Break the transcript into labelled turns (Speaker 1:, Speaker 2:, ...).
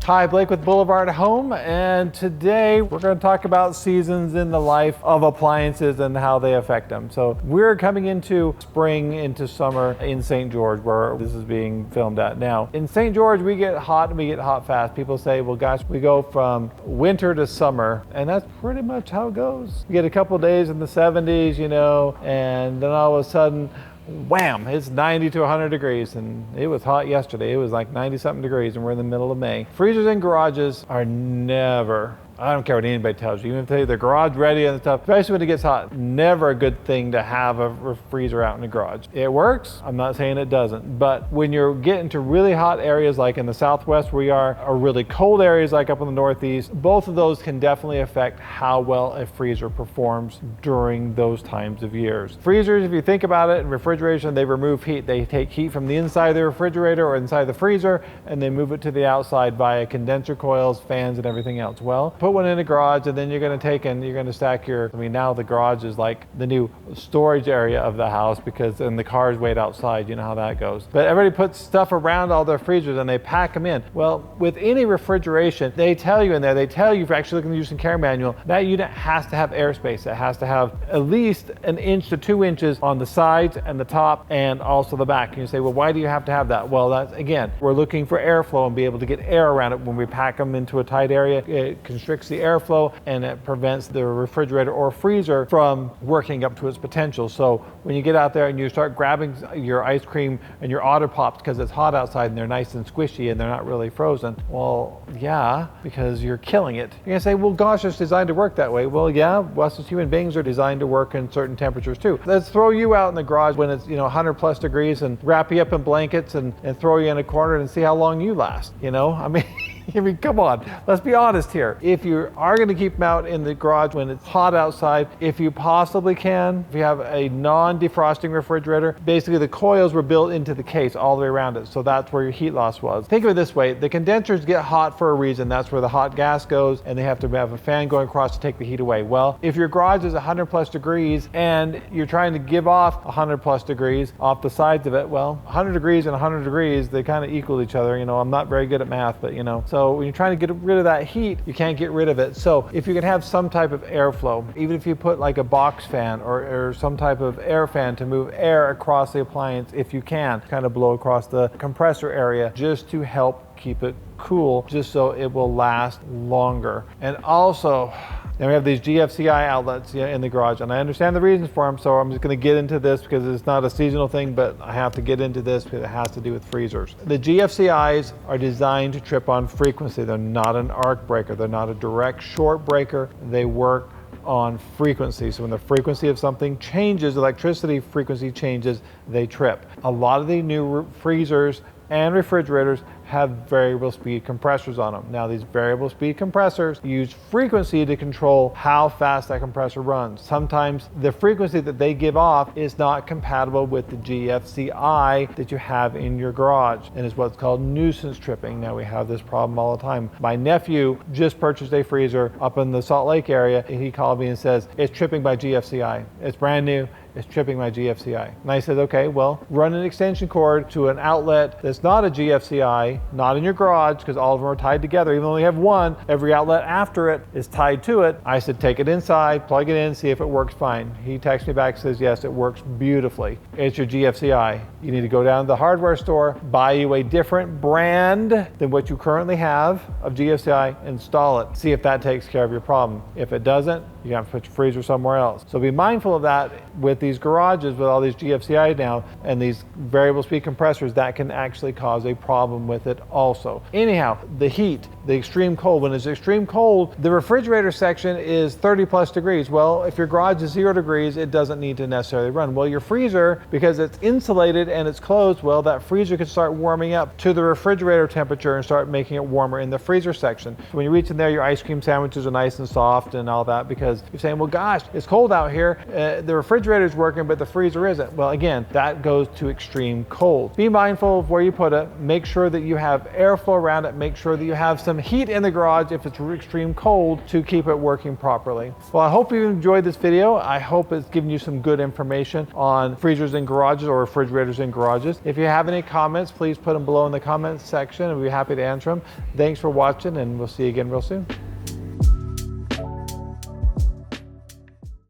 Speaker 1: Hi, Blake with BlvdHome, and today we're going to talk about seasons in the life of appliances and how they affect them. So we're coming into spring, into summer in St. George, where this is being filmed at now. In St. George, we get hot and we get hot fast. People say, well, gosh, we go from winter to summer, and that's pretty much how it goes. You get a couple days in the 70s, you know, and then all of a sudden, wham, it's 90 to 100 degrees, and it was hot yesterday. It was like 90 something degrees, and we're in the middle of May. Freezers in garages are never, I don't care what anybody tells you, even if they they're garage ready and stuff, especially when it gets hot, never a good thing to have a freezer out in the garage. It works, I'm not saying it doesn't, but when you're getting to really hot areas like in the Southwest where we are, or really cold areas like up in the Northeast, both of those can definitely affect how well a freezer performs during those times of years. Freezers, if you think about it, in refrigeration, they remove heat. They take heat from the inside of the refrigerator or inside the freezer, and they move it to the outside via condenser coils, fans, and everything else. Well, put one in a garage, and then you're going to take and you're going to stack your, now the garage is like the new storage area of the house, because then the cars wait outside. You know how that goes. But everybody puts stuff around all their freezers and they pack them in. Well, with any refrigeration, they tell you in there, they tell you, if you're actually looking at the use and care manual, that unit has to have airspace. It has to have at least 1 inch to 2 inches on the sides and the top and also the back. And you say, well, why do you have to have that? Well, that's, again, we're looking for airflow and be able to get air around it. When we pack them into a tight area, it constricts the airflow and it prevents the refrigerator or freezer from working up to its potential. So when you get out there and you start grabbing your ice cream and your Otter Pops because it's hot outside and they're nice and squishy and they're not really frozen, well, yeah, because you're killing it. You're gonna say, well, gosh, it's designed to work that way. Well, yeah, us as human beings are designed to work in certain temperatures too. Let's throw you out in the garage when it's 100 plus degrees and wrap you up in blankets and throw you in a corner and see how long you last. I mean, come on, let's be honest here. If you are going to keep them out in the garage when it's hot outside, if you possibly can, if you have a non-defrosting refrigerator, basically the coils were built into the case all the way around it, so that's where your heat loss was. Think of it this way, the condensers get hot for a reason. That's where the hot gas goes, and they have to have a fan going across to take the heat away. Well, if your garage is 100 plus degrees and you're trying to give off 100 plus degrees off the sides of it, well, 100 degrees and 100 degrees, they kind of equal each other. I'm not very good at math, but so when you're trying to get rid of that heat, you can't get rid of it. So if you can have some type of airflow, even if you put like a box fan or some type of air fan to move air across the appliance, if you can, kind of blow across the compressor area just to help keep it cool, just so it will last longer. And also, then we have these GFCI outlets in the garage, and I understand the reasons for them, so I'm just going to get into this because it's not a seasonal thing, but I have to get into this because it has to do with freezers. The GFCIs are designed to trip on frequency. They're not an arc breaker. They're not a direct short breaker. They work on frequency. So when the frequency of something changes, electricity frequency changes, they trip. A lot of the new freezers and refrigerators have variable speed compressors on them. Now, these variable speed compressors use frequency to control how fast that compressor runs. Sometimes the frequency that they give off is not compatible with the GFCI that you have in your garage, and is what's called nuisance tripping. Now, we have this problem all the time. My nephew just purchased a freezer up in the Salt Lake area, and he called me and says, it's tripping by GFCI. It's brand new. It's tripping my GFCI. And I said, okay, well, run an extension cord to an outlet that's not a GFCI, not in your garage, because all of them are tied together. Even though we have one, every outlet after it is tied to it. I said, take it inside, plug it in, see if it works fine. He texts me back and says, yes, it works beautifully. It's your GFCI. You need to go down to the hardware store, buy you a different brand than what you currently have of GFCI, install it, see if that takes care of your problem. If it doesn't, you have to put your freezer somewhere else. So be mindful of that with these garages with all these GFCI now and these variable speed compressors. That can actually cause a problem with it also. Anyhow, the heat, the extreme cold. When it's extreme cold, the refrigerator section is 30 plus degrees. Well, if your garage is 0 degrees, it doesn't need to necessarily run. Well, your freezer, because it's insulated and it's closed, well, that freezer could start warming up to the refrigerator temperature and start making it warmer in the freezer section. So when you reach in there, your ice cream sandwiches are nice and soft and all that, because you're saying, well, gosh, it's cold out here. The refrigerator's working, but the freezer isn't. Well, again, that goes to extreme cold. Be mindful of where you put it. Make sure that you have airflow around it. Make sure that you have some some heat in the garage if it's extreme cold to keep it working properly. Well, I hope you enjoyed this video. I hope it's given you some good information on freezers in garages or refrigerators in garages. If you have any comments, please put them below in the comments section and we'll be happy to answer them. Thanks for watching, and we'll see you again real soon.